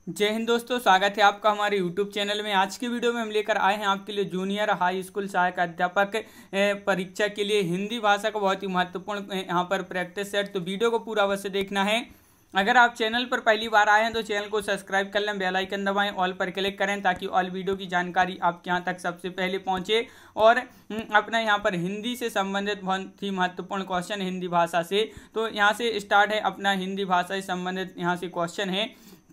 जय हिंद दोस्तों, स्वागत है आपका हमारे YouTube चैनल में। आज की वीडियो में हम लेकर आए हैं आपके लिए जूनियर हाई स्कूल सहायक अध्यापक परीक्षा के लिए हिंदी भाषा का बहुत ही महत्वपूर्ण यहाँ पर प्रैक्टिस सेट। तो वीडियो को पूरा अवश्य देखना है। अगर आप चैनल पर पहली बार आए हैं तो चैनल को सब्सक्राइब कर लें, बेल आइकन दबाएं, ऑल पर क्लिक करें ताकि ऑल वीडियो की जानकारी आपके यहाँ तक सबसे पहले पहुँचे। और अपना यहाँ पर हिंदी से संबंधित बहुत ही महत्वपूर्ण क्वेश्चन हिंदी भाषा से, तो यहाँ से स्टार्ट है अपना हिंदी भाषा से संबंधित यहाँ से क्वेश्चन है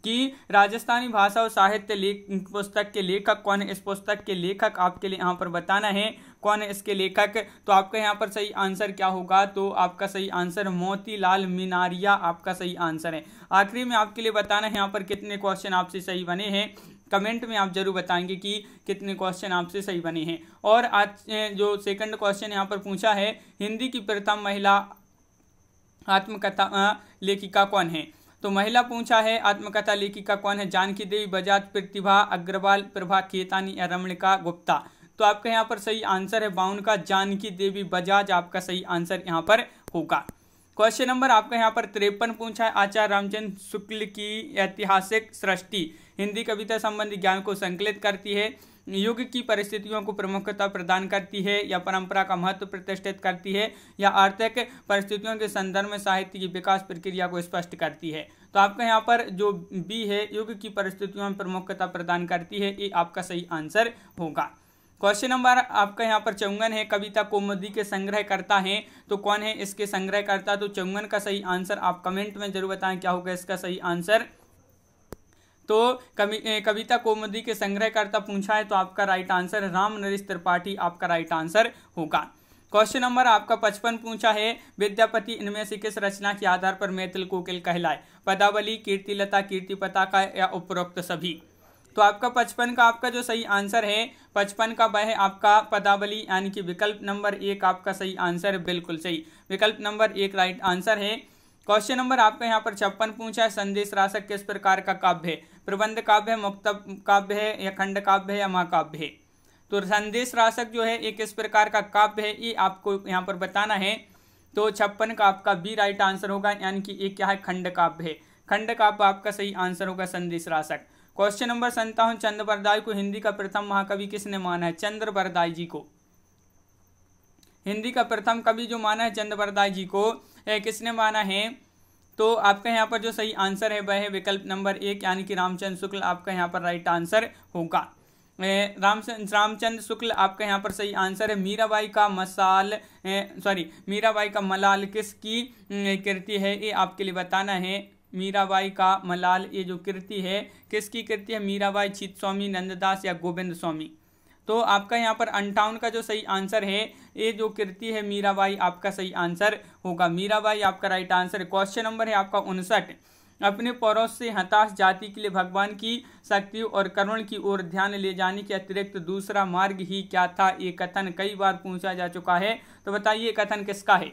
कि राजस्थानी भाषा और साहित्य पुस्तक के लेखक कौन है। इस पुस्तक के लेखक आपके लिए यहाँ पर बताना है कौन है इसके लेखक। तो आपका यहाँ पर सही आंसर क्या होगा, तो आपका सही आंसर मोतीलाल मीनारिया आपका सही आंसर है। आखिरी में आपके लिए बताना है यहाँ पर कितने क्वेश्चन आपसे सही बने हैं। कमेंट में आप जरूर बताएंगे कि कितने क्वेश्चन आपसे सही बने हैं। और आज जो सेकंड क्वेश्चन यहाँ पर पूछा है, हिंदी की प्रथम महिला आत्मकथा लेखिका कौन है। तो महिला पूछा है आत्मकथा लेखिका कौन है, जानकी देवी बजाज, प्रतिभा अग्रवाल, प्रभा खेतानी या रमणिका गुप्ता। तो आपका यहाँ पर सही आंसर है 52 का जानकी देवी बजाज आपका सही आंसर यहाँ पर होगा। क्वेश्चन नंबर आपका यहाँ पर 53 पूछा है, आचार्य रामचंद्र शुक्ल की ऐतिहासिक सृष्टि हिंदी कविता संबंधी ज्ञान को संकलित करती है, युग की परिस्थितियों को प्रमुखता प्रदान करती है, या परंपरा का महत्व प्रतिष्ठित करती है, या आर्थिक परिस्थितियों के संदर्भ में साहित्य की विकास प्रक्रिया को स्पष्ट करती है। तो आपका यहाँ पर जो बी है, युग की परिस्थितियों में प्रमुखता प्रदान करती है, ये आपका सही आंसर होगा। क्वेश्चन नंबर आपका यहाँ पर 54 है, कविता कौमुदी के संग्रहकर्ता हैं तो कौन है इसके संग्रहकर्ता। तो 54 का सही आंसर आप कमेंट में जरूर बताएं क्या होगा इसका सही आंसर। तो कविता कौमुदी के संग्रहकर्ता पूछा है तो आपका राइट आंसर राम नरेश त्रिपाठी आपका राइट आंसर होगा। क्वेश्चन नंबर आपका 55 पूछा है, विद्यापति इनमें से किस रचना के आधार पर मैथिल कोकिल कहलाए, पदावली, कीर्तिलता, कीर्ति पताका या उपरोक्त सभी। तो आपका 55 का आपका जो सही आंसर है 55 का वह है आपका पदावली, यानी कि विकल्प नंबर 1 आपका सही आंसर है, बिल्कुल सही, विकल्प नंबर 1 राइट आंसर है। क्वेश्चन नंबर आपका यहाँ पर 56 पूछा है, संदेश राशक किस प्रकार का काव्य है, प्रबंध काव्य है, मुक्त काव्य है, या खंड काव्य है, या महाकाव्य है। तो संदेश राशक जो है एक किस प्रकार का काव्य है ये आपको यहाँ पर बताना है। तो 56 का आपका बी राइट आंसर होगा, यानी कि एक क्या है, खंड काव्य है, खंड काव्य आपका सही आंसर होगा संदेश राशक। क्वेश्चन नंबर 57, चंद्र बरदाई को हिंदी का प्रथम महाकवि किसने माना है, चंद्र बरदाई जी को हिंदी का प्रथम कवि जो माना है चंद्र बरदाई जी को किसने माना है। तो आपका यहाँ पर जो सही आंसर है वह है विकल्प नंबर 1, यानी कि रामचंद्र शुक्ल आपका यहाँ पर राइट आंसर होगा। रामचंद्र शुक्ल आपका यहाँ पर सही आंसर है। मीराबाई का मीराबाई का मलाल किसकी कृति है ये आपके लिए बताना है। मीराबाई का मलाल ये जो कृति है किसकी कृति है, मीराबाई, चित्तस्वामी, नंददास या गोविंद स्वामी। तो आपका यहाँ पर 58 का जो सही आंसर है ये जो कृति है मीराबाई आपका सही आंसर होगा, मीराबाई आपका राइट आंसर है। क्वेश्चन नंबर है आपका 59, अपने पड़ोस से हताश जाति के लिए भगवान की शक्ति और करुण की ओर ध्यान ले जाने के अतिरिक्त दूसरा मार्ग ही क्या था, ये कथन कई बार पूछा जा चुका है। तो बताइए ये कथन किसका है,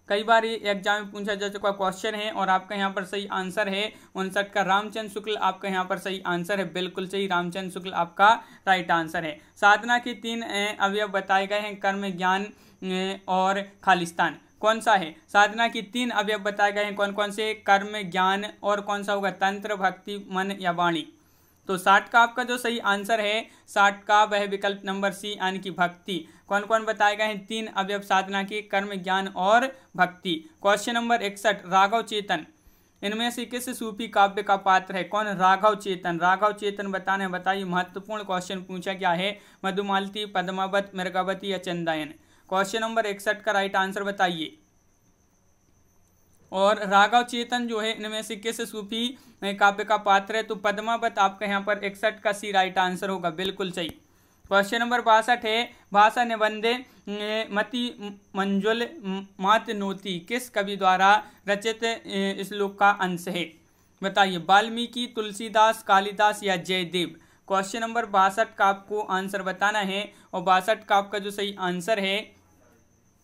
कई बार ये एग्जाम में पूछा जा चुका क्वेश्चन है। और आपका यहाँ पर सही आंसर है 59 का रामचंद्र शुक्ल आपका यहाँ पर सही आंसर है, बिल्कुल सही, रामचंद्र शुक्ल आपका राइट आंसर है। साधना के 3 अवयव बताए गए हैं, कर्म, ज्ञान और खालिस्तान, कौन सा है। साधना की 3 अवयव बताए गए हैं, कौन कौन से, कर्म, ज्ञान और कौन सा होगा, तंत्र, भक्ति, मन या वाणी। तो 60 का आपका जो सही आंसर है 60 का वह विकल्प नंबर सी, यानी कि भक्ति। कौन कौन बताए गए हैं, 3 अवयव साधना के, कर्म, ज्ञान और भक्ति। क्वेश्चन नंबर 61, राघव चेतन इनमें से किस सूफी काव्य का पात्र है, कौन, राघव चेतन। राघव चेतन बताने बताइए, महत्वपूर्ण क्वेश्चन पूछा गया है, मधुमालती, पद्मावत, मृगावती या चंदायन। क्वेश्चन नंबर 61 का राइट आंसर बताइए। और राघव चेतन जो है इनमें से किस सूफी काव्य का पात्र है, तो पद्मावत आपका यहाँ पर 61 का सी राइट आंसर होगा, बिल्कुल सही। क्वेश्चन नंबर 62 है, भाषा निबंधे मति मंजुल मातनोती किस कवि द्वारा रचित श्लोक का अंश है, बताइए, वाल्मीकि, तुलसीदास, कालिदास या जयदेव। क्वेश्चन नंबर 62 का आपको आंसर बताना है। और 62 का आपका जो सही आंसर है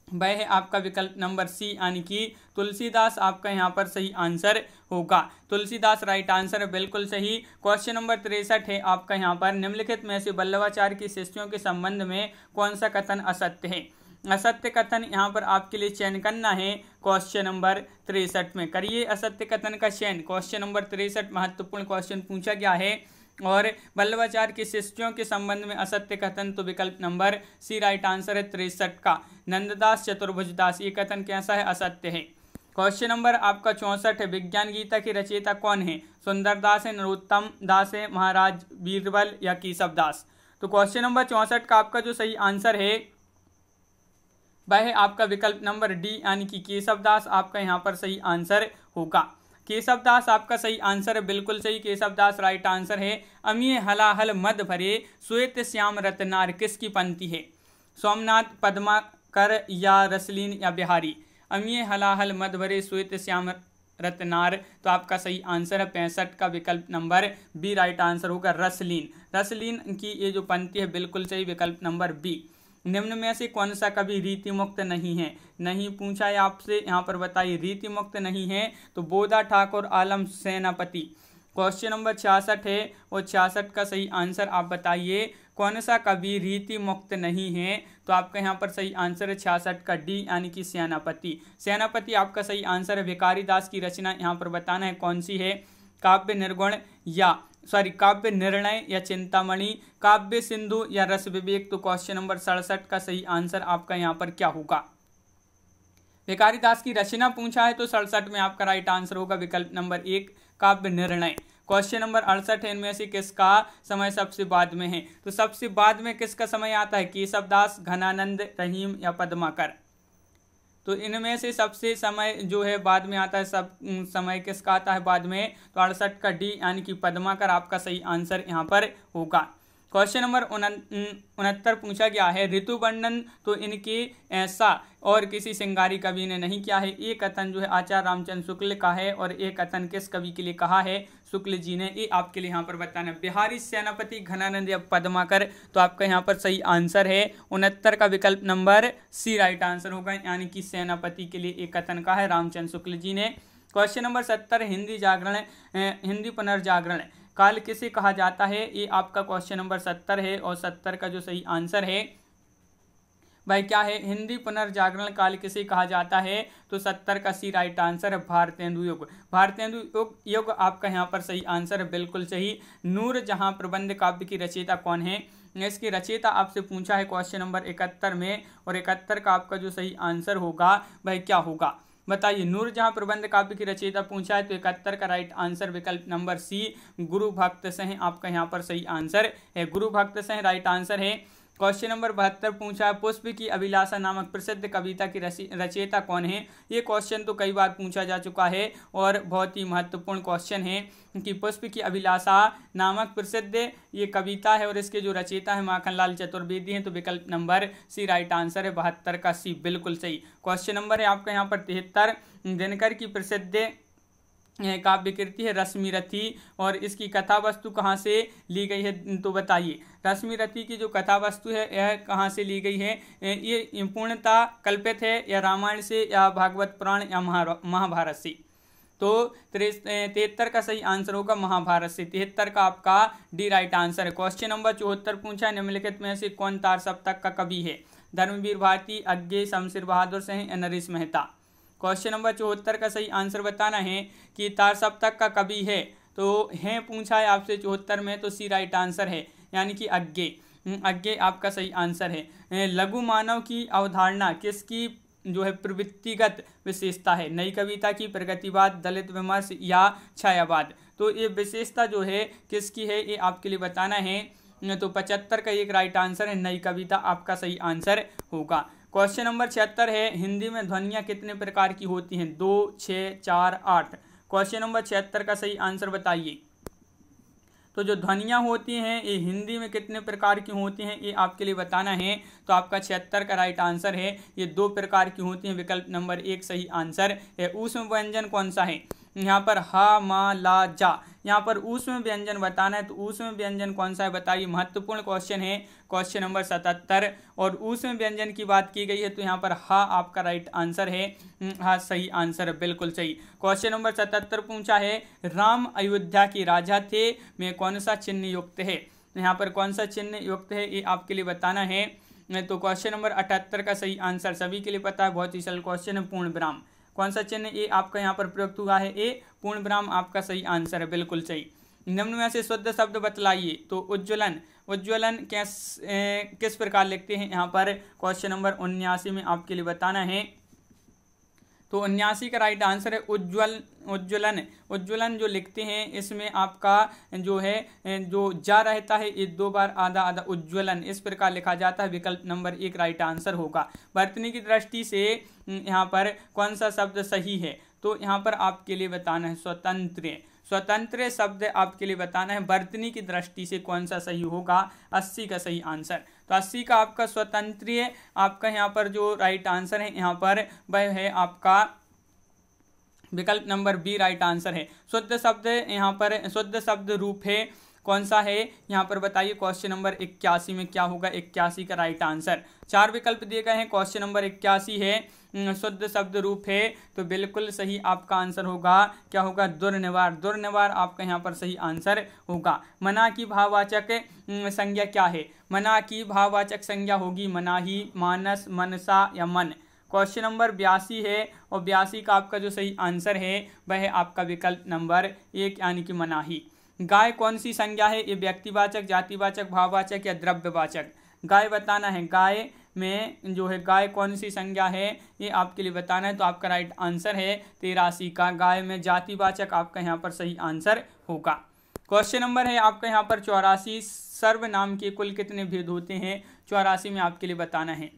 वह है आपका विकल्प नंबर सी, यानी कि तुलसीदास आपका यहाँ पर सही आंसर होगा, तुलसीदास राइट आंसर है, बिल्कुल सही। क्वेश्चन नंबर 63 है आपका यहाँ पर, निम्नलिखित में से वल्लभाचार्य की शिष्यों के संबंध में कौन सा कथन असत्य है। असत्य कथन यहाँ पर आपके लिए चयन करना है क्वेश्चन नंबर 63 में। करिए असत्य कथन का चयन। क्वेश्चन नंबर 63 महत्वपूर्ण क्वेश्चन पूछा गया है। और वल्लभाचार्य के शिष्यों के संबंध में असत्य कथन, तो विकल्प नंबर सी राइट आंसर है 63 का। नंददास चतुर्भुजदास, ये कथन कैसा है? असत्य है। क्वेश्चन नंबर आपका 64 है। विज्ञान गीता के रचयिता कौन है? सुंदरदास है, नरोत्तम दास है, महाराज बीरबल या केशव दास? तो क्वेश्चन नंबर 64 का आपका जो सही आंसर है वह है आपका विकल्प नंबर डी यानी कि केशव दास आपका यहाँ पर सही आंसर होगा। केशव दास आपका सही आंसर है, बिल्कुल सही, केशव दास राइट आंसर है। अमीय हलाहल मद भरे श्वेत श्याम रत्नार किसकी पंक्ति है? सोमनाथ, पद्माकर या रसलीन या बिहारी? अमीय हलाहल मद भरे श्वेत श्याम रत्नार, तो आपका सही आंसर है 65 का विकल्प नंबर बी राइट आंसर होगा रसलीन। रसलीन की ये जो पंक्ति है बिल्कुल सही, विकल्प नंबर बी। निम्न में से कौन सा कवि रीति मुक्त नहीं है? नहीं पूछा है आपसे, यहाँ पर बताइए रीति मुक्त नहीं है। तो बोधा ठाकुर, आलम सेनापति। क्वेश्चन नंबर 66 है और 66 का सही आंसर आप बताइए कौन सा कवि रीति मुक्त नहीं है? तो आपका यहाँ पर सही आंसर है 66 का डी यानी कि सेनापति। सेनापति आपका सही आंसर है। भिखारी दास की रचना यहाँ पर बताना है कौन सी है? काव्य निर्गुण या काव्य निर्णय या चिंतामणि, काव्य सिंधु या रस विवेक? तो क्वेश्चन नंबर 67 का सही आंसर आपका यहाँ पर क्या होगा? भिखारी दास की रचना पूछा है तो 67 में आपका राइट आंसर होगा विकल्प नंबर 1 काव्य निर्णय। क्वेश्चन नंबर 68 है। इनमें से किसका समय सबसे बाद में है? तो सबसे बाद में किसका समय आता है? केशव दास, घनानंद, रहीम या पद्माकर? तो इनमें से सबसे समय जो है बाद में आता है, सब समय किसका आता है बाद में? तो 68 का डी यानी कि पद्माकर आपका सही आंसर यहाँ पर होगा। क्वेश्चन नंबर 69 पूछा गया है। ऋतु वर्णन तो इनके ऐसा और किसी श्रृंगारी कवि ने नहीं किया है। ये कथन जो है आचार्य रामचंद्र शुक्ल का है और ये कथन किस कवि के लिए कहा है? शुक्ल जी ने। ये आपके लिए यहाँ पर बताना है। बिहारी, सेनापति, घनानंद या पद्माकर? तो आपका यहाँ पर सही आंसर है 69 का विकल्प नंबर सी राइट आंसर होगा, यानी कि सेनापति के लिए एक कथन कहा है रामचंद्र शुक्ल जी ने। क्वेश्चन नंबर 70 हिंदी पुनर्जागरण काल किसे कहा जाता है? ये आपका क्वेश्चन नंबर 70 है और 70 का जो सही आंसर है भाई क्या है? हिंदी पुनर्जागरण काल किसे कहा जाता है? तो 70 का सी राइट आंसर है भारतेंदु युग। भारतेंदु युग आपका यहाँ पर सही आंसर है, बिल्कुल सही। नूरजहां प्रबंध काव्य की रचयिता कौन है? इसकी रचयिता आपसे पूछा है क्वेश्चन नंबर 71 में और 71 का आपका जो सही आंसर होगा भाई क्या होगा? बताइए। नूरजहां प्रबंध काव्य की रचयिता पूछा है तो 71 का राइट आंसर विकल्प नंबर सी गुरु भक्त सिंह आपका यहाँ पर सही आंसर है। गुरु भक्त सिंह राइट आंसर है। क्वेश्चन नंबर 72 पूछा है पुष्प की अभिलाषा नामक प्रसिद्ध कविता की रचयिता कौन है? ये क्वेश्चन तो कई बार पूछा जा चुका है और बहुत ही महत्वपूर्ण क्वेश्चन है कि पुष्प की अभिलाषा नामक प्रसिद्ध ये कविता है और इसके जो रचयिता है माखनलाल चतुर्वेदी हैं। तो विकल्प नंबर सी राइट आंसर है 72 का सी, बिल्कुल सही। क्वेश्चन नंबर है आपका यहाँ पर 73 दिनकर की प्रसिद्ध काव्य कृति है रश्मिरथी और इसकी कथा वस्तु कहाँ से ली गई है? तो बताइए। रश्मिरथी की जो कथा वस्तु है यह कहाँ से ली गई है? ये पूर्णतः कल्पित है या रामायण से या भागवत पुराण या महाभारत से? तो 73 का सही आंसर होगा महाभारत से। 73 का आपका डी राइट आंसर है। क्वेश्चन नंबर 74 पूछा है निम्नलिखित में से कौन तार सप्तक का कवि है? धर्मवीर भारती, अज्ञे, शमशेर बहादुर सिंह या नरेश मेहता? क्वेश्चन नंबर 74 का सही आंसर बताना है कि तार सप्तक का कवि है तो है पूछा है आपसे 74 में, तो सी राइट आंसर है यानी कि अज्ञे आपका सही आंसर है। लघु मानव की अवधारणा किसकी जो है प्रवृत्तिगत विशेषता है? नई कविता की, प्रगतिवाद, दलित विमर्श या छायावाद? तो ये विशेषता जो है किसकी है ये आपके लिए बताना है। तो 75 का एक राइट आंसर है नई कविता आपका सही आंसर होगा। क्वेश्चन नंबर 76 है हिंदी में ध्वनियाँ कितने प्रकार की होती हैं? 2, 6, 4, 8? क्वेश्चन नंबर 76 का सही आंसर बताइए। तो जो ध्वनियाँ होती हैं ये हिंदी में कितने प्रकार की होती हैं ये आपके लिए बताना है। तो आपका 76 का राइट आंसर है ये 2 प्रकार की होती हैं, विकल्प नंबर 1 सही आंसर है। ऊष्म व्यंजन कौन सा है? यहाँ पर हा, मा, ला, जा, यहाँ पर ऊष्म व्यंजन बताना है तो ऊष्म व्यंजन कौन सा है बताइए। महत्वपूर्ण क्वेश्चन है क्वेश्चन नंबर 77 और ऊष्म व्यंजन की बात की गई है तो यहाँ पर हा आपका राइट आंसर है। हाँ सही आंसर है, बिल्कुल सही। क्वेश्चन नंबर 77 पूछा है राम अयोध्या के राजा थे में कौन सा चिन्ह युक्त है? यहाँ पर कौन सा चिन्ह युक्त है ये आपके लिए बताना है। तो क्वेश्चन नंबर 78 का सही आंसर सभी के लिए पता है, बहुत ही सरल क्वेश्चन है, पूर्ण विराम। कौन सा चिन्ह ए आपका यहाँ पर प्रयुक्त हुआ है? ए, पूर्ण विराम आपका सही आंसर है, बिल्कुल सही। निम्न में से शुद्ध शब्द बतलाइए। तो उज्ज्वलन, उज्ज्वलन किस प्रकार लिखते हैं यहाँ पर? क्वेश्चन नंबर 79 में आपके लिए बताना है। तो 79 का राइट आंसर है उज्ज्वल, उज्ज्वलन। उज्ज्वलन जो लिखते हैं इसमें आपका जो है जो जा रहता है ये 2 बार आधा आधा, उज्ज्वलन इस प्रकार लिखा जाता है। विकल्प नंबर 1 राइट आंसर होगा। वर्तनी की दृष्टि से यहाँ पर कौन सा शब्द सही है? तो यहाँ पर आपके लिए बताना है स्वतंत्र। स्वतंत्र शब्द आपके लिए बताना है, वर्तनी की दृष्टि से कौन सा सही होगा? 80 का सही आंसर। तो 80 का आपका स्वतंत्र आपका यहाँ पर जो राइट आंसर है यहाँ पर वह है आपका विकल्प नंबर बी राइट आंसर है। शुद्ध शब्द यहाँ पर शुद्ध शब्द रूप है कौन सा है यहाँ पर बताइए? क्वेश्चन नंबर 81 में क्या होगा? 81 का राइट आंसर। 4 विकल्प दिए गए हैं, क्वेश्चन नंबर 81 है, शुद्ध शब्द रूप है, तो बिल्कुल सही आपका आंसर होगा क्या होगा? दुर्निवार। दुर्निवार आपका यहाँ पर सही आंसर होगा। मना की भाववाचक संज्ञा क्या है? मना की भाववाचक संज्ञा होगी मनाही, मानस, मनसा या मन। क्वेश्चन नंबर 82 है और 82 का आपका जो सही आंसर है वह है आपका विकल्प नंबर 1 यानी कि मनाही। गाय कौन सी संज्ञा है? ये व्यक्तिवाचक, जातिवाचक, भाववाचक या द्रव्यवाचक? गाय बताना है, गाय में जो है गाय कौन सी संज्ञा है ये आपके लिए बताना है। तो आपका राइट आंसर है 83 का, गाय में जातिवाचक आपका यहाँ पर सही आंसर होगा। क्वेश्चन नंबर है आपका यहाँ पर 84, सर्वनाम के कुल कितने भेद होते हैं? 84 में आपके लिए बताना है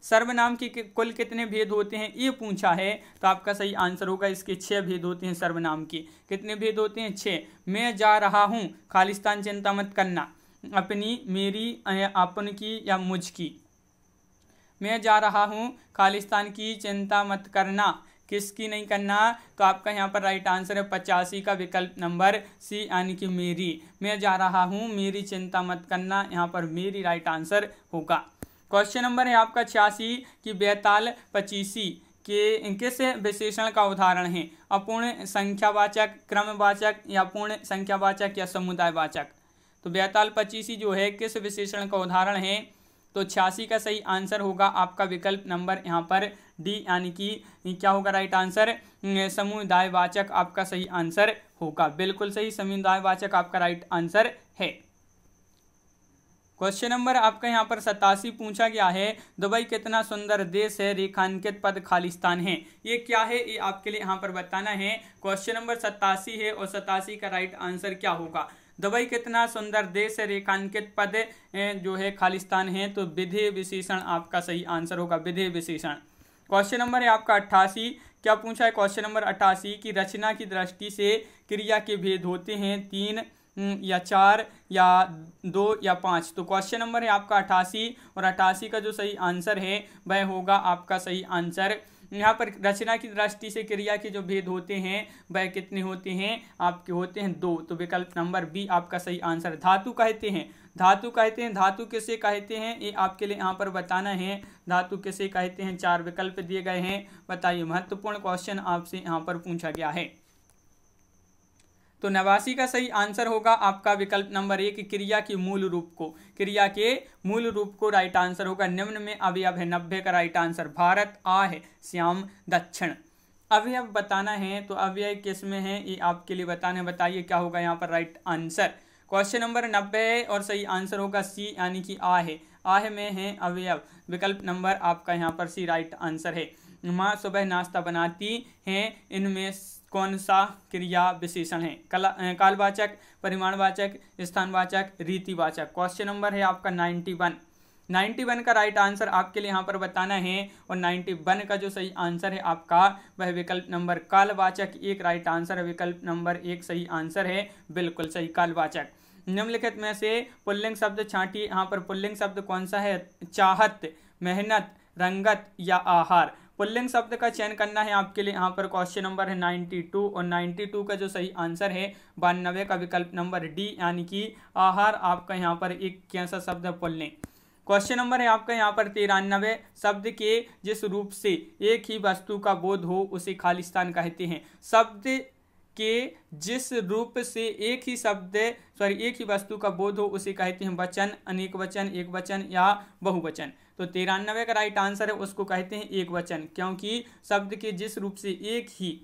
सर्वनाम के कुल कितने भेद होते हैं ये पूछा है। तो आपका सही आंसर होगा इसके 6 भेद होते हैं सर्वनाम के। कितने भेद होते हैं? 6। मैं जा रहा हूँ, खालिस्तान चिंता मत करना, अपनी, मेरी, अपन की या मुझ की। मैं जा रहा हूँ, खालिस्तान की चिंता मत करना, किसकी नहीं करना? तो आपका यहाँ पर राइट आंसर है 85 का विकल्प नंबर सी यानी कि मेरी। मैं जा रहा हूँ, मेरी चिंता मत करना, यहाँ पर मेरी राइट आंसर होगा। क्वेश्चन नंबर है आपका 86 कि बेताल पचीसी के किस विशेषण का उदाहरण है? अपूर्ण संख्यावाचक, क्रमवाचक या पूर्ण संख्यावाचक या समुदायवाचक? तो बेताल पचीसी जो है किस विशेषण का उदाहरण है? तो 86 का सही आंसर होगा आपका विकल्प नंबर यहाँ पर डी यानी कि क्या होगा राइट आंसर? समुदायवाचक आपका सही आंसर होगा, बिल्कुल सही, समुदायवाचक आपका राइट आंसर है। क्वेश्चन नंबर आपका यहाँ पर 87 पूछा गया है, दुबई कितना सुंदर देश है, रेखांकित पद खालिस्तान है। ये क्या है ये आपके लिए यहाँ पर बताना है। क्वेश्चन नंबर 87 है और 87 का राइट आंसर क्या होगा? दुबई कितना सुंदर देश है, रेखांकित पद जो है खालिस्तान है, तो विधेय विशेषण आपका सही आंसर होगा, विधेय विशेषण। क्वेश्चन नंबर है आपका 88, क्या पूछा है? क्वेश्चन नंबर 88 की रचना की दृष्टि से क्रिया के भेद होते हैं 3 या 4 या 2 या 5। तो क्वेश्चन नंबर है आपका 88 और 88 का जो सही आंसर है वह होगा आपका सही आंसर। यहाँ पर रचना की दृष्टि से क्रिया के जो भेद होते हैं वह कितने होते हैं? आपके होते हैं 2। तो विकल्प नंबर बी आपका सही आंसर। धातु कहते हैं, धातु कहते हैं, धातु किसे कहते हैं ये आपके लिए यहाँ पर बताना है। धातु किसे कहते हैं? 4 विकल्प दिए गए हैं, बताइए। महत्वपूर्ण क्वेश्चन आपसे यहाँ पर पूछा गया है। तो 89 का सही आंसर होगा आपका विकल्प नंबर 1, क्रिया के मूल रूप को, क्रिया के मूल रूप को राइट आंसर होगा। निम्न में अवयव है, 90 का राइट आंसर। भारत, आ है, श्याम, दक्षिण। अवयव बताना है, तो अवयव किस में है ये आपके लिए बताना है, बताइए क्या होगा यहाँ पर राइट आंसर। क्वेश्चन नंबर 90 और सही आंसर होगा सी यानी कि आ है, आह में है अवयव। विकल्प नंबर आपका यहाँ पर सी राइट आंसर है। माँ सुबह नाश्ता बनाती हैं, इनमें कौन सा क्रिया विशेषण है? कालवाचक, परिमाणवाचक, स्थानवाचक, रीतिवाचक। क्वेश्चन नंबर है आपका 91 का राइट आंसर आपके लिए यहाँ पर बताना है और 91 का जो सही आंसर है आपका वह विकल्प नंबर कालवाचक 1 राइट आंसर है। विकल्प नंबर 1 सही आंसर है, बिल्कुल सही, कालवाचक। निम्नलिखित में से पुल्लिंग शब्द छांटिए। यहाँ पर पुल्लिंग शब्द कौन सा है? चाहत, मेहनत, रंगत या आहार। पुल्लिंग शब्द का चयन करना है आपके लिए। यहाँ पर क्वेश्चन नंबर है 92 और 92 का जो सही आंसर है 92 का विकल्प नंबर डी यानी कि आहार आपका यहाँ पर एक कैसा शब्द है? पुल्लिंग। क्वेश्चन नंबर है आपका यहाँ पर 93, शब्द के जिस रूप से एक ही वस्तु का बोध हो उसे खालिस्तान कहते हैं। शब्द के जिस रूप से एक ही वस्तु का बोध हो उसे कहते हैं वचन, अनेक वचन, एक वचन या बहुवचन। तो 93 का राइट आंसर है उसको कहते हैं एक वचन, क्योंकि शब्द के जिस रूप से एक ही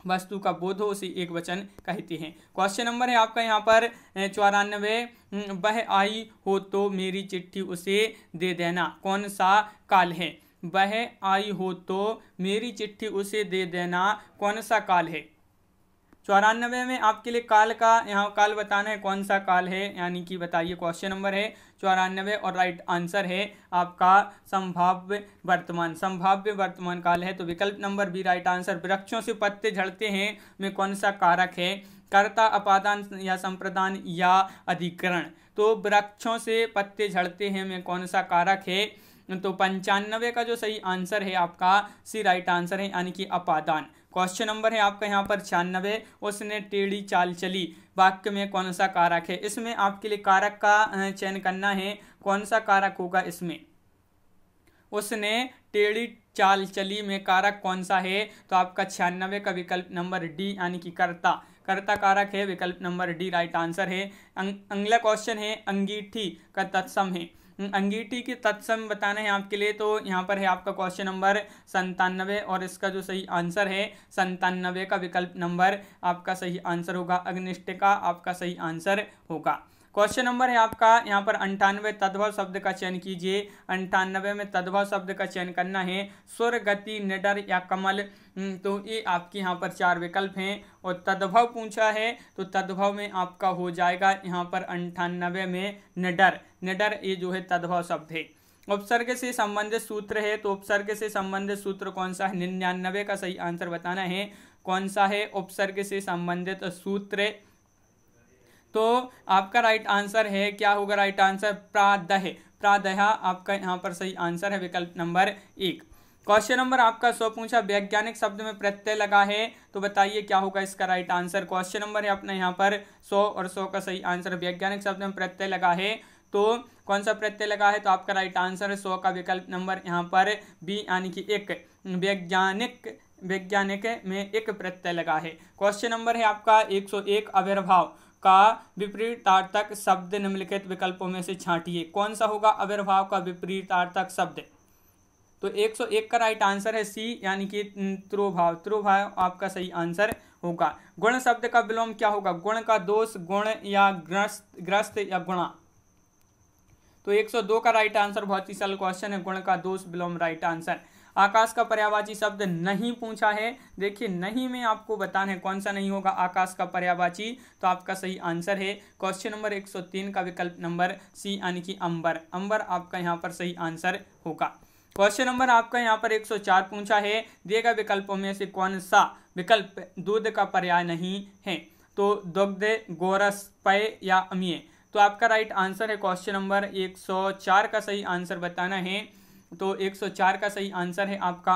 वस्तु का बोध हो उसे एक वचन कहते हैं। क्वेश्चन नंबर है आपका यहाँ पर 94, वह आई हो तो मेरी चिट्ठी उसे दे देना, कौन सा काल है? वह आई हो तो मेरी चिट्ठी उसे दे देना, कौन सा काल है? 94 में आपके लिए काल का यहाँ काल बताना है, कौन सा काल है, यानी कि बताइए। क्वेश्चन नंबर है 94 और राइट आंसर है आपका संभाव्य वर्तमान काल है। तो विकल्प नंबर बी राइट आंसर। वृक्षों से पत्ते झड़ते हैं में कौन सा कारक है? कर्ता, अपादान या संप्रदान या अधिकरण? तो वृक्षों से पत्ते झड़ते हैं में कौन सा कारक है? तो 95 का जो सही आंसर है आपका सी राइट आंसर है, यानी कि अपादान। क्वेश्चन नंबर है आपका यहाँ पर 96, उसने टेढ़ी चाल चली वाक्य में कौन सा कारक है? इसमें आपके लिए कारक का चयन करना है, कौन सा कारक होगा इसमें? उसने टेढ़ी चाल चली में कारक कौन सा है? तो आपका 96 का विकल्प नंबर डी, यानी कि कर्ता कारक है, विकल्प नंबर डी राइट आंसर है। अगला क्वेश्चन है अंगीठी का तत्सम है। अंगीठी के तत्सम बताना है आपके लिए, तो यहाँ पर है आपका क्वेश्चन नंबर 97 और इसका जो सही आंसर है 97 का विकल्प नंबर आपका सही आंसर होगा। अग्निष्टिका आपका सही आंसर होगा। क्वेश्चन नंबर है आपका यहाँ पर 98, तद्भव शब्द का चयन कीजिए। 98 में तद्भव शब्द का चयन करना है, सुर, गति, निडर या कमल। तो ये आपके यहाँ पर 4 विकल्प हैं और तद्भव पूछा है तो तद्भव में आपका हो जाएगा यहाँ पर 98 में निडर। ये जो है तद्भव शब्द है। उपसर्ग से संबंधित सूत्र है, तो उपसर्ग से संबंधित सूत्र कौन सा है? 99 का सही आंसर बताना है, कौन सा है उपसर्ग से संबंधित सूत्र? तो आपका राइट आंसर है, क्या होगा राइट आंसर? प्रादह आपका यहाँ पर सही आंसर है, विकल्प नंबर 1। क्वेश्चन नंबर आपका 100 पूछा, वैज्ञानिक शब्द में प्रत्यय लगा है, तो बताइए क्या होगा इसका राइट आंसर? क्वेश्चन नंबर है अपना यहाँ पर 100 और 100 का सही आंसर। वैज्ञानिक शब्द में प्रत्यय लगा है, तो कौन सा प्रत्यय लगा है? तो आपका राइट आंसर है 100 का विकल्प नंबर यहाँ पर बी, यानी कि एक। वैज्ञानिक में एक प्रत्यय लगा है। क्वेश्चन नंबर है आपका 101, आविर्भाव का विपरीतार्थक शब्द निम्नलिखित विकल्पों में से छांटिए, कौन सा होगा आविर्भाव का विपरीतार्थक शब्द? तो 101 का राइट आंसर है सी, यानी कि त्रोभाव आपका सही आंसर होगा। गुण शब्द का विलोम क्या होगा? गुण का दोष, गुण या ग्रस्त या गुणा? तो 102 का राइट आंसर, बहुत ही सरल क्वेश्चन है, गुण का दोष विलोम राइट आंसर। आकाश का पर्यायवाची शब्द नहीं पूछा है, देखिए नहीं में आपको बताना है कौन सा नहीं होगा आकाश का पर्यायवाची, तो आपका सही आंसर है क्वेश्चन नंबर 103 का विकल्प नंबर सी, यानी कि अंबर आपका यहाँ पर सही आंसर होगा। क्वेश्चन नंबर आपका यहाँ पर 104 पूछा है, दिए गए विकल्पों में से कौन सा विकल्प दूध का पर्याय नहीं है? तो दुग्ध, गोरस, पेय या अमीय? तो आपका राइट आंसर है क्वेश्चन नंबर 104 का सही आंसर बताना है, तो 104 का सही आंसर है आपका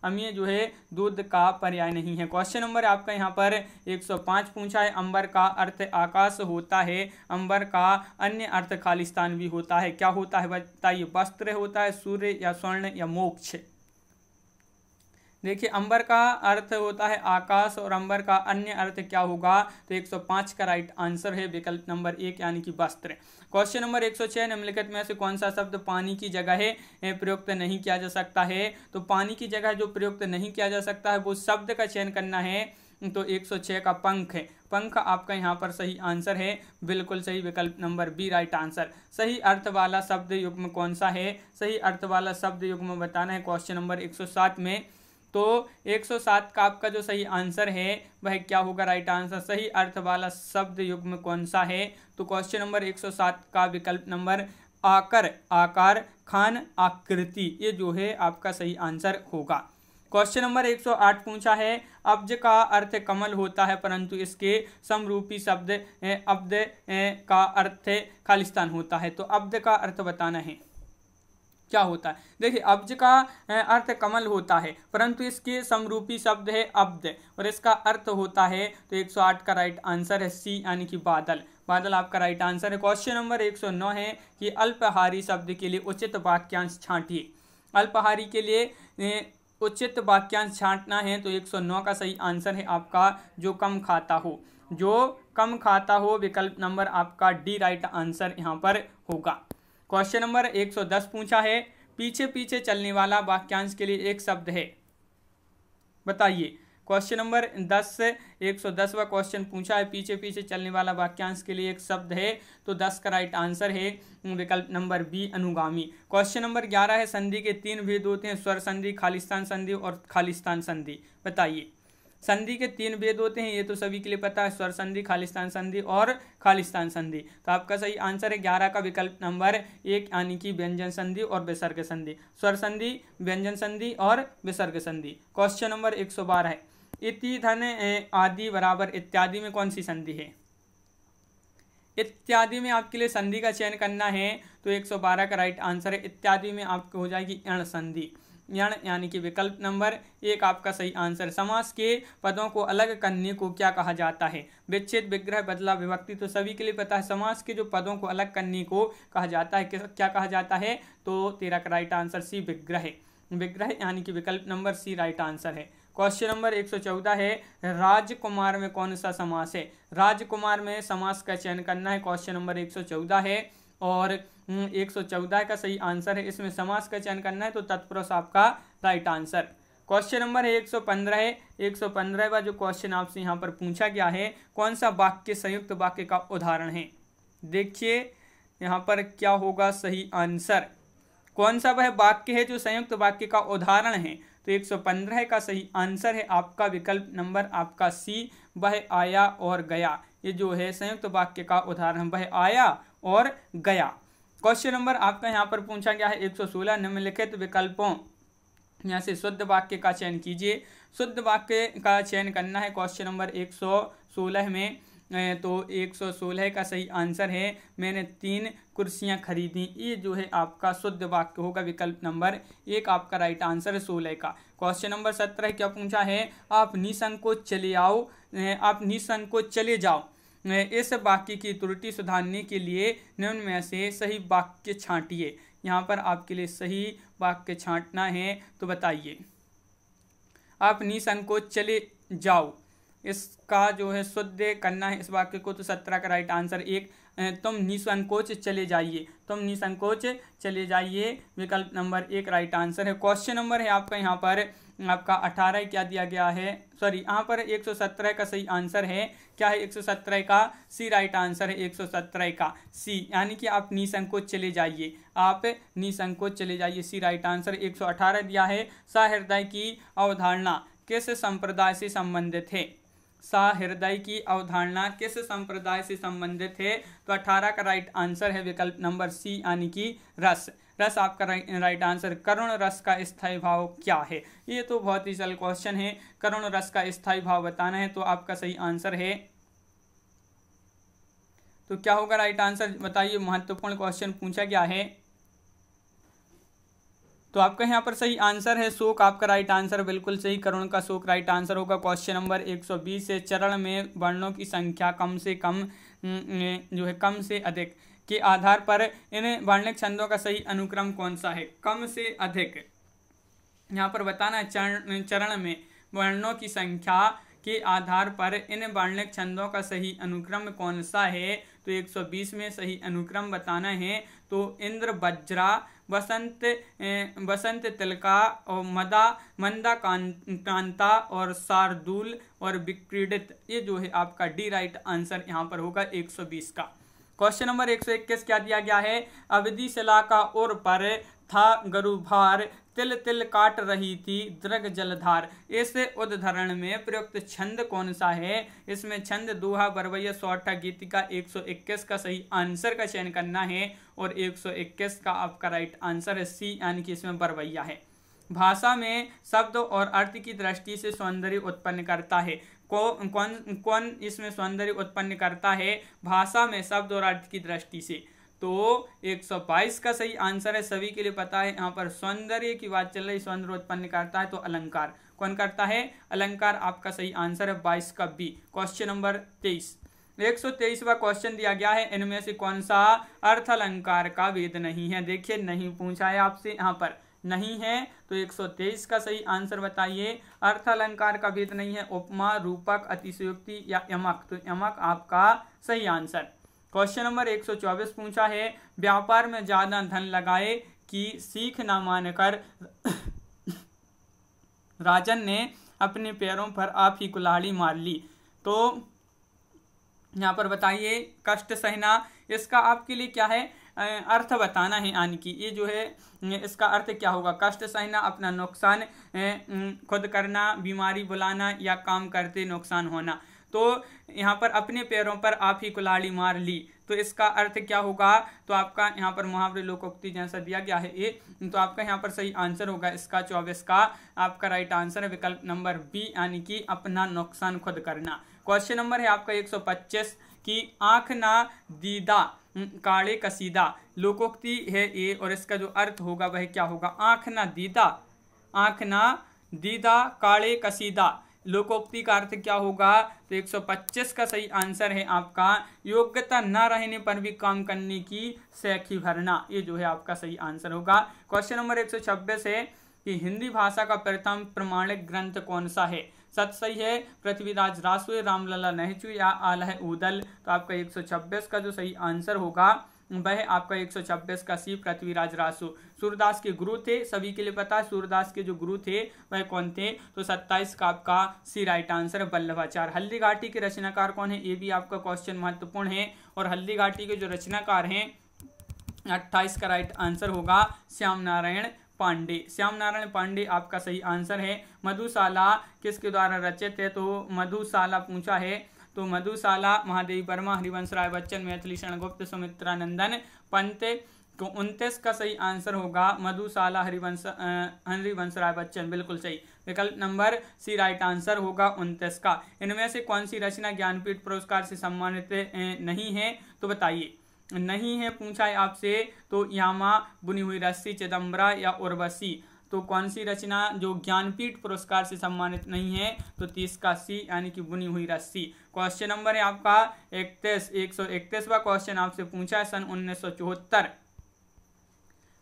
अमीय जो है दूध का पर्याय नहीं है। क्वेश्चन नंबर आपका यहाँ पर 105 पूछा है, अंबर का अर्थ आकाश होता है, अंबर का अन्य अर्थ खालिस्तान भी होता है, क्या होता है बताइए? वस्त्र होता है, सूर्य या स्वर्ण या मोक्ष? देखिए अंबर का अर्थ होता है आकाश और अंबर का अन्य अर्थ क्या होगा? तो 105 का राइट आंसर है विकल्प नंबर 1, यानी कि वस्त्र। क्वेश्चन नंबर 106, निम्नलिखित में से कौन सा शब्द पानी की जगह प्रयुक्त नहीं किया जा सकता है? तो पानी की जगह जो प्रयुक्त नहीं किया जा सकता है वो शब्द का चयन करना है, तो 106 का पंख है। पंख आपका यहाँ पर सही आंसर है, बिल्कुल सही, विकल्प नंबर बी राइट आंसर। सही अर्थ वाला शब्द युग्म कौन सा है? सही अर्थ वाला शब्द युग्म बताना है क्वेश्चन नंबर 107 में, तो 107 का आपका जो सही आंसर है वह क्या होगा राइट आंसर? सही अर्थ वाला शब्द युग्म कौन सा है? तो क्वेश्चन नंबर 107 का विकल्प नंबर आकार, खान, आकृति, ये जो है आपका सही आंसर होगा। क्वेश्चन नंबर 108 पूछा है, अब्ज का अर्थ कमल होता है परंतु इसके समरूपी शब्द अब्द का अर्थ खालिस्तान होता है, तो अब्द का अर्थ बताना है क्या होता है? देखिए अब्ज का अर्थ कमल होता है परंतु इसके समरूपी शब्द है अब्द और इसका अर्थ होता है, तो 108 का राइट आंसर है सी, यानी कि बादल आपका राइट आंसर है। क्वेश्चन नंबर 109 है कि अल्पहारी शब्द के लिए उचित वाक्यांश छांटिए। अल्पहारी के लिए उचित वाक्यांश छांटना है तो 109 का सही आंसर है आपका जो कम खाता हो, जो कम खाता हो, विकल्प नंबर आपका डी राइट आंसर यहाँ पर होगा। क्वेश्चन नंबर 110 पूछा है, पीछे पीछे चलने वाला वाक्यांश के लिए एक शब्द है, बताइए। क्वेश्चन नंबर 110वां क्वेश्चन पूछा है, पीछे पीछे चलने वाला वाक्यांश के लिए एक शब्द है, तो 10 का राइट आंसर है विकल्प नंबर बी अनुगामी। क्वेश्चन नंबर 11 है, संधि के 3 भेद होते हैं, स्वर संधि, खालिस्तान संधि और खालिस्तान संधि, बताइए। संधि के 3 भेद होते हैं, ये तो सभी के लिए पता है, स्वर संधि, खालिस्तान संधि और खालिस्तान संधि। तो आपका सही आंसर है 11 का विकल्प नंबर 1 यानी कि व्यंजन संधि और विसर्ग संधि, स्वर संधि, व्यंजन संधि और विसर्ग संधि। क्वेश्चन नंबर 112 है, इति धन आदि बराबर इत्यादि में कौन सी संधि है? इत्यादि में आपके लिए संधि का चयन करना है तो 112 का राइट आंसर है, इत्यादि में आपको हो जाएगी यण संधि, यण यानी कि विकल्प नंबर 1 आपका सही आंसर। समास के पदों को अलग करने को क्या कहा जाता है? विच्छेद, विग्रह, बदला, विभक्ति, तो सभी के लिए पता है समास के जो पदों को अलग करने को कहा जाता है, क्या कहा जाता है? तो 13 का राइट आंसर सी विग्रह, विग्रह यानी कि विकल्प नंबर सी राइट आंसर है। क्वेश्चन नंबर 114 है, राजकुमार में कौन सा समास है? राजकुमार में समास का चयन करना है, क्वेश्चन नंबर 114 है और 114 का सही आंसर है, इसमें समास का चयन करना है तो तत्पुरुष आपका राइट आंसर। क्वेश्चन नंबर 115 है, 115वां जो क्वेश्चन आपसे यहाँ पर पूछा गया है, कौन सा वाक्य संयुक्त वाक्य का उदाहरण है? देखिए यहाँ पर क्या होगा सही आंसर, कौन सा वह वाक्य है जो संयुक्त वाक्य का उदाहरण है? तो 115 का सही आंसर है आपका विकल्प नंबर आपका सी, वह आया और गया। ये जो है संयुक्त वाक्य का उदाहरण, वह आया और गया। क्वेश्चन नंबर आपका यहाँ पर पूछा गया है 116, निम्नलिखित विकल्पों यहाँ से शुद्ध वाक्य का चयन कीजिए। शुद्ध वाक्य का चयन करना है क्वेश्चन नंबर 116 में, तो 116 का सही आंसर है, मैंने 3 कुर्सियां खरीदी। ये जो है आपका शुद्ध वाक्य होगा, विकल्प नंबर 1 आपका राइट आंसर है 16 का। क्वेश्चन नंबर 17 क्या पूछा है, आप निसंकोच चले आओ, आप निसंकोच चले जाओ। इस वाक्य की त्रुटि सुधारने के लिए निम्न में से सही वाक्य छांटिए। यहाँ पर आपके लिए सही वाक्य छांटना है तो बताइए। आप निसंकोच चले जाओ, इसका जो है शुद्ध करना है इस वाक्य को, तो 17 का राइट आंसर 1, तुम निसंकोच चले जाइए, तुम निसंकोच चले जाइए, विकल्प नंबर 1 राइट आंसर है। क्वेश्चन नंबर है आपका यहाँ पर आपका 18 क्या दिया गया है, सॉरी यहाँ पर 117 का सही आंसर है, क्या है 117 का सी राइट आंसर है, 117 का सी, यानी कि आप निसंकोच चले जाइए, आप निसंकोच चले जाइए, सी राइट आंसर। 118 दिया है, सहृदय की अवधारणा किस संप्रदाय से संबंधित है? सहृदय की अवधारणा किस संप्रदाय से संबंधित है? तो 18 का राइट आंसर है विकल्प नंबर सी यानी कि रस, रस आपका राइट आंसर। करुण रस का स्थायी भाव क्या है? ये तो बहुत ही सरल क्वेश्चन है, करुण रस का स्थायी भाव बताना है तो आपका सही आंसर है, तो क्या होगा राइट आंसर बताइए। महत्वपूर्ण क्वेश्चन पूछा गया है, तो आपका यहाँ पर सही आंसर है शोक, आपका राइट आंसर बिल्कुल सही, करुण का शोक राइट आंसर होगा। क्वेश्चन नंबर 120 से चरण में वर्णों की संख्या कम से कम जो है कम से अधिक के आधार पर इन वर्णिक छंदों का सही अनुक्रम कौन सा है? कम से अधिक यहाँ पर बताना है, चरण में वर्णों की संख्या के आधार पर इन वर्णिक छंदों का सही अनुक्रम कौन सा है? तो 120 में सही अनुक्रम बताना है तो इंद्र, वज्रा, वसंत तिलका और मंदा कांता और शार्दूल और विक्रीडित, ये जो है आपका डी राइट आंसर यहाँ पर होगा 120 का। क्वेश्चन नंबर 121 क्या दिया गया है, अवधि शिला का उर पर था गरुभार, तिल तिल काट रही थी दृग जलधार। इस उद्धरण में प्रयुक्त छंद कौन सा है? इसमें छंद दोहा, बरवैया, सौठा, गीतिका। 121 का सही आंसर का चयन करना है और 121 का आपका राइट आंसर है सी, यानी कि इसमें बरवैया है। भाषा में शब्द और अर्थ की दृष्टि से सौंदर्य उत्पन्न करता है, कौन इसमें सौंदर्य उत्पन्न करता है? भाषा में शब्द और अर्थ की दृष्टि से, तो 122 का सही आंसर है, सभी के लिए पता है। यहाँ पर सौंदर्य की बात चल रही, सौंदर्य उत्पन्न करता है तो अलंकार, कौन करता है? अलंकार आपका सही आंसर है 22 का बी। क्वेश्चन नंबर 23, 123वां क्वेश्चन दिया गया है, इनमें से कौन सा अर्थ अलंकार का वेद नहीं है? देखिए नहीं पूछा है आपसे यहाँ पर, नहीं है, तो 123 का सही आंसर बताइए। अर्थ अलंकार का भेद नहीं है, उपमा, रूपक, अतिशयोक्ति या यमक, तो यमक आपका सही आंसर। क्वेश्चन नंबर 124 पूछा है, व्यापार में ज्यादा धन लगाए कि सीख ना मानकर राजन ने अपने पैरों पर आप ही कुल्हाड़ी मार ली। तो यहाँ पर बताइए कष्ट सहना, इसका आपके लिए क्या है अर्थ बताना है, यानी कि ये जो है इसका अर्थ क्या होगा। कष्ट सहना, अपना नुकसान खुद करना, बीमारी बुलाना या काम करते नुकसान होना। तो यहाँ पर अपने पैरों पर आप ही कुल्हाड़ी मार ली, तो इसका अर्थ क्या होगा। तो आपका यहाँ पर मुहावरे लोकोक्ति जैसा दिया गया है ये, तो आपका यहाँ पर सही आंसर होगा इसका 24 का आपका राइट आंसर है विकल्प नंबर बी, यानी कि अपना नुकसान खुद करना। क्वेश्चन नंबर है आपका 125 की आंख ना दीदा काले कसीदा, लोकोक्ति है ये, और इसका जो अर्थ होगा वह क्या होगा। आंख ना दीदा काले कसीदा, लोकोक्ति का अर्थ क्या होगा। तो 125 का सही आंसर है आपका योग्यता न रहने पर भी काम करने की सैखी भरना, ये जो है आपका सही आंसर होगा। क्वेश्चन नंबर 126 है कि हिंदी भाषा का प्रथम प्रमाणिक ग्रंथ कौन सा है। सत सही है पृथ्वीराज रासु, रामलला नहचु या आलह उदल, तो आपका 126 का जो सही आंसर होगा वह आपका 126 का सी पृथ्वीराज रासु। सूरदास के गुरु थे, सभी के लिए पता है सूरदास के जो गुरु थे वह कौन थे। तो 27 का आपका सी राइट आंसर है वल्लभाचार्य। हल्दी घाटी के रचनाकार कौन है, ये भी आपका क्वेश्चन महत्वपूर्ण है। और हल्दी घाटी के जो रचनाकार हैं 28 का राइट आंसर होगा श्याम नारायण पांडे। श्याम नारायण पांडे आपका सही आंसर है। मधुशाला किसके द्वारा रचित है, तो मधुशाला पूछा है, तो मधुशाला महादेवी वर्मा, हरिवंश राय बच्चन, मैथिली शरण गुप्त, सुमित्रा नंदन पंत। तो 29 का सही आंसर होगा मधुशाला हरिवंश राय बच्चन, बिल्कुल सही। विकल्प नंबर सी राइट आंसर होगा 29 का। इनमें से कौन सी रचना ज्ञानपीठ पुरस्कार से सम्मानित नहीं है, तो बताइए। नहीं है पूछा है आपसे, तो यामा, बुनी हुई रस्सी, चिदम्बरा या उर्वशी, तो कौन सी रचना जो ज्ञानपीठ पुरस्कार से सम्मानित नहीं है, तो 30 का सी, यानी कि बुनी हुई रस्सी। क्वेश्चन नंबर है आपका 131वां क्वेश्चन आपसे पूछा है सन 1974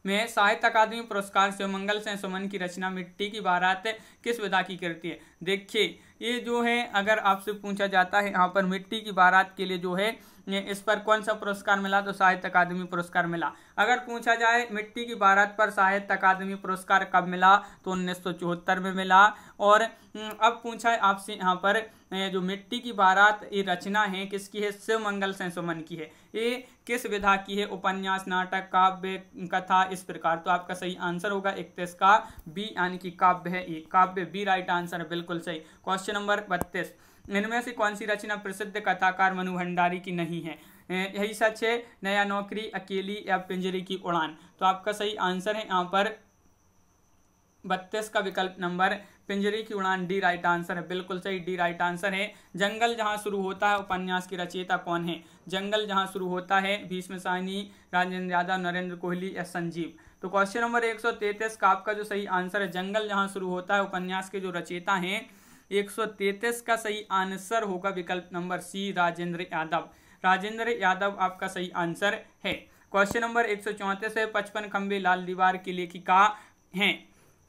में साहित्य अकादमी पुरस्कार से मंगल से सुमन की रचना मिट्टी की बारात किस विधा की कृति है। देखिए ये जो है अगर आपसे पूछा जाता है यहाँ पर मिट्टी की बारात के लिए जो है इस पर कौन सा पुरस्कार मिला, तो साहित्य अकादमी पुरस्कार मिला। अगर पूछा जाए मिट्टी की बारात पर साहित्य अकादमी पुरस्कार कब मिला, तो 1974 में मिला। और अब पूछा है आपसे यहाँ पर जो मिट्टी की बारात ये रचना है किसकी है, शिव मंगल से सुमन की है। ये किस विधा की है, उपन्यास, नाटक, काव्य, कथा, इस प्रकार। तो आपका सही आंसर होगा 31 का बी, यानी कि काव्य है, ये काव्य बी राइट आंसर है, बिल्कुल सही। क्वेश्चन नंबर 32, इनमें से कौन सी रचना प्रसिद्ध कथाकार मनु भंडारी की नहीं है। यही सच है, नया नौकरी, अकेली या पिंजरे की उड़ान। तो आपका सही आंसर है यहाँ पर 32 का विकल्प नंबर पिंजरे की उड़ान, डी राइट आंसर है, बिल्कुल सही, डी राइट आंसर है। जंगल जहां शुरू होता है उपन्यास की रचयिता कौन है। जंगल जहां शुरू होता है भीष्म साहनी, राजेंद्र यादव, नरेंद्र कोहली या संजीव। तो क्वेश्चन नंबर 133 का आपका जो सही आंसर है जंगल जहां शुरू होता है उपन्यास के जो रचयिता हैं 133 का सही आंसर होगा विकल्प नंबर सी, राजेंद्र यादव। राजेंद्र यादव आपका सही आंसर है। क्वेश्चन नंबर 134 है 55 खंबे लाल दीवार की लेखिका हैं।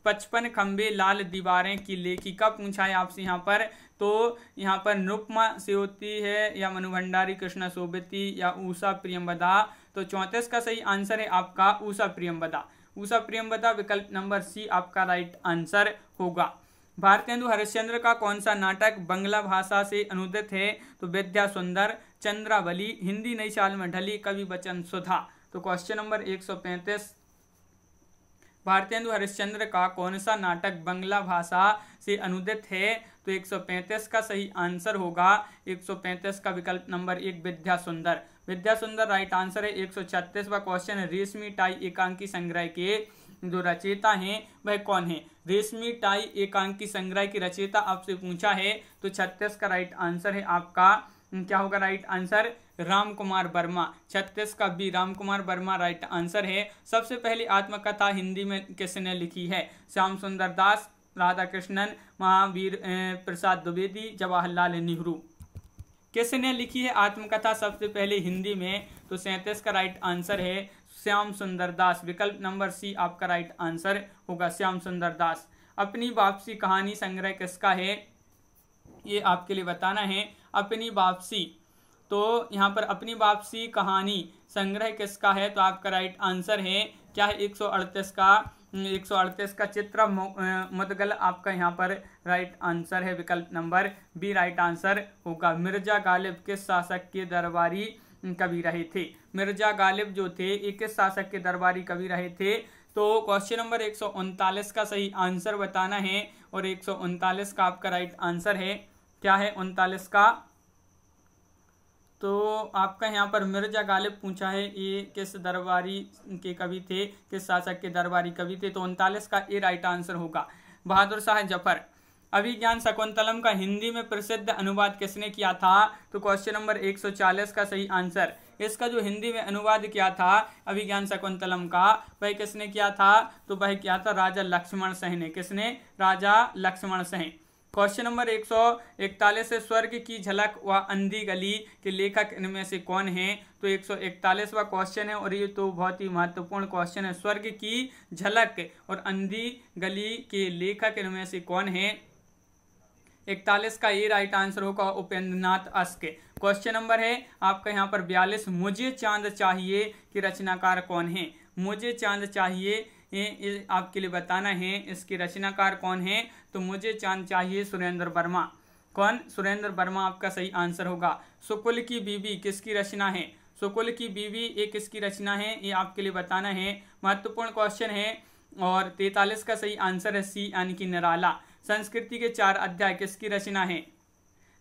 55 खंबे लाल दीवारें की लेखिका पूछा है आपसे यहाँ पर, तो यहाँ पर निरुपमा सेवती है या मनु भंडारी, कृष्णा सोबती या उषा प्रियंवदा। तो 34 का सही आंसर है आपका उषा प्रियंवदा। उषा प्रियंवदा विकल्प नंबर सी आपका राइट आंसर होगा। भारतेंदु हरिश्चंद्र का कौन सा नाटक बांग्ला भाषा से अनुदित है, तो विद्या सुंदर, चंद्रावली, हिंदी नई चाल में ढली, कवि वचन सुधा। तो क्वेश्चन नंबर 135, भारतेंदु हरिश्चंद्र का कौन सा नाटक बांग्ला भाषा से अनुदित है, तो 135 का सही आंसर होगा 135 का विकल्प नंबर 1 विद्या सुंदर। विद्या सुंदर राइट आंसर है। 136वां क्वेश्चन है रेशमी टाई एकांकी संग्रह के जो रचयिता हैं वह कौन है। रेशमी टाई एकांकी संग्रह की रचयिता आपसे पूछा है, तो 36 का राइट आंसर है आपका क्या होगा राइट आंसर, राम कुमार वर्मा। 36 का B Ram Kumar Verma right answer है। सबसे पहली आत्मकथा हिंदी में किसने लिखी है, श्याम सुंदर दास, राधा कृष्णन, महावीर प्रसाद द्विवेदी, जवाहरलाल नेहरू। किसने लिखी है आत्मकथा सबसे पहले हिंदी में, तो तो 37 का राइट आंसर है श्याम सुंदर दास। विकल्प नंबर सी आपका राइट आंसर होगा, श्याम सुंदर दास। अपनी वापसी कहानी संग्रह किसका है, ये आपके लिए बताना है। अपनी वापसी, तो यहाँ पर अपनी वापसी कहानी संग्रह किसका है, तो आपका राइट आंसर है क्या है 138 का चित्र मुदगल आपका यहाँ पर राइट आंसर है। विकल्प नंबर बी राइट आंसर होगा। मिर्जा गालिब किस शासक के दरबारी कवि रहे थे, मिर्जा गालिब जो थे ये किस शासक के दरबारी कवि रहे थे, तो क्वेश्चन नंबर 139 का सही आंसर बताना है और 139 का आपका राइट आंसर है क्या है 39 का, तो आपका यहाँ पर मिर्जा गालिब पूछा है ये किस दरबारी के कवि थे, किस शासक के दरबारी कवि थे, तो 39 का ये राइट आंसर होगा। बहादुर शाह जफर। अभिज्ञान शकुंतलम का हिंदी में प्रसिद्ध अनुवाद किसने किया था, तो क्वेश्चन नंबर 140 का सही आंसर, इसका जो हिंदी में अनुवाद किया था अभिज्ञान शकुंतलम का, वह किसने किया था, तो वह किया था राजा लक्ष्मण सिंह ने। किसने, राजा लक्ष्मण सिंह। क्वेश्चन नंबर 141 से स्वर्ग की झलक व अंधी गली के लेखक इनमें से कौन है, तो 141वां क्वेश्चन है और ये तो बहुत ही महत्वपूर्ण क्वेश्चन है। स्वर्ग की झलक और अंधी गली के लेखक इनमें से कौन है, 41 का ये राइट आंसर होगा उपेंद्रनाथ अश्क। क्वेश्चन नंबर है आपका यहाँ पर 42, मुझे चांद चाहिए कि रचनाकार कौन है, मुझे चांद चाहिए ये आपके लिए बताना है इसकी रचनाकार कौन है, तो मुझे चांद चाहिए सुरेंद्र वर्मा। कौन, सुरेंद्र वर्मा आपका सही आंसर होगा। शुकुल की बीवी किसकी रचना है, शुकुल की बीवी ये किसकी रचना है, ये आपके लिए बताना है, महत्वपूर्ण क्वेश्चन है। और 43 का सही आंसर है सी यानी कि निराला। संस्कृति के 4 अध्याय किसकी रचना है,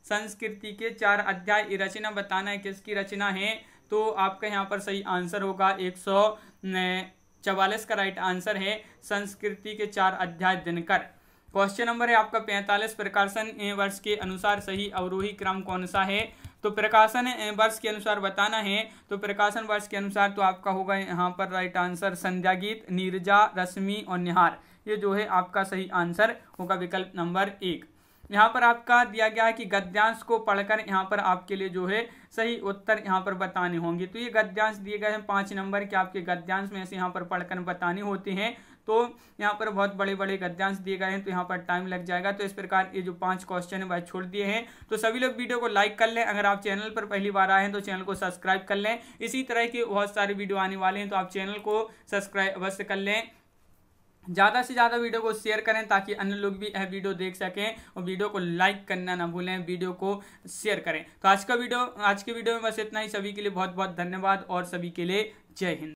संस्कृति के 4 अध्याय ये रचना बताना है किसकी रचना है, तो आपका यहाँ पर सही आंसर होगा 144 का राइट आंसर है संस्कृति के 4 अध्याय दिनकर। क्वेश्चन नंबर है आपका 45, प्रकाशन वर्ष के अनुसार सही अवरोही क्रम कौन सा है, तो प्रकाशन वर्ष के अनुसार बताना है, तो प्रकाशन वर्ष के अनुसार तो आपका होगा यहाँ पर राइट आंसर संध्या गीत, नीरजा, रश्मि और निहार, ये जो है आपका सही आंसर होगा विकल्प नंबर 1। यहाँ पर आपका दिया गया है कि गद्यांश को पढ़कर यहाँ पर आपके लिए जो है सही उत्तर यहाँ पर बताने होंगे, तो ये गद्यांश दिए गए हैं 5 नंबर के, आपके गद्यांश में से यहाँ पर पढ़कर बताने होते हैं, तो यहाँ पर बहुत बड़े बड़े गद्यांश दिए गए हैं तो यहाँ पर टाइम लग जाएगा। तो इस प्रकार ये जो 5 क्वेश्चन है वह छोड़ दिए हैं। तो सभी लोग वीडियो को लाइक कर लें, अगर आप चैनल पर पहली बार आए हैं तो चैनल को सब्सक्राइब कर लें। इसी तरह के बहुत सारे वीडियो आने वाले हैं तो आप चैनल को सब्सक्राइब अवश्य कर लें। ज़्यादा से ज़्यादा वीडियो को शेयर करें ताकि अन्य लोग भी यह वीडियो देख सकें, और वीडियो को लाइक करना ना भूलें, वीडियो को शेयर करें। तो आज के वीडियो में बस इतना ही। सभी के लिए बहुत बहुत धन्यवाद और सभी के लिए जय हिंद।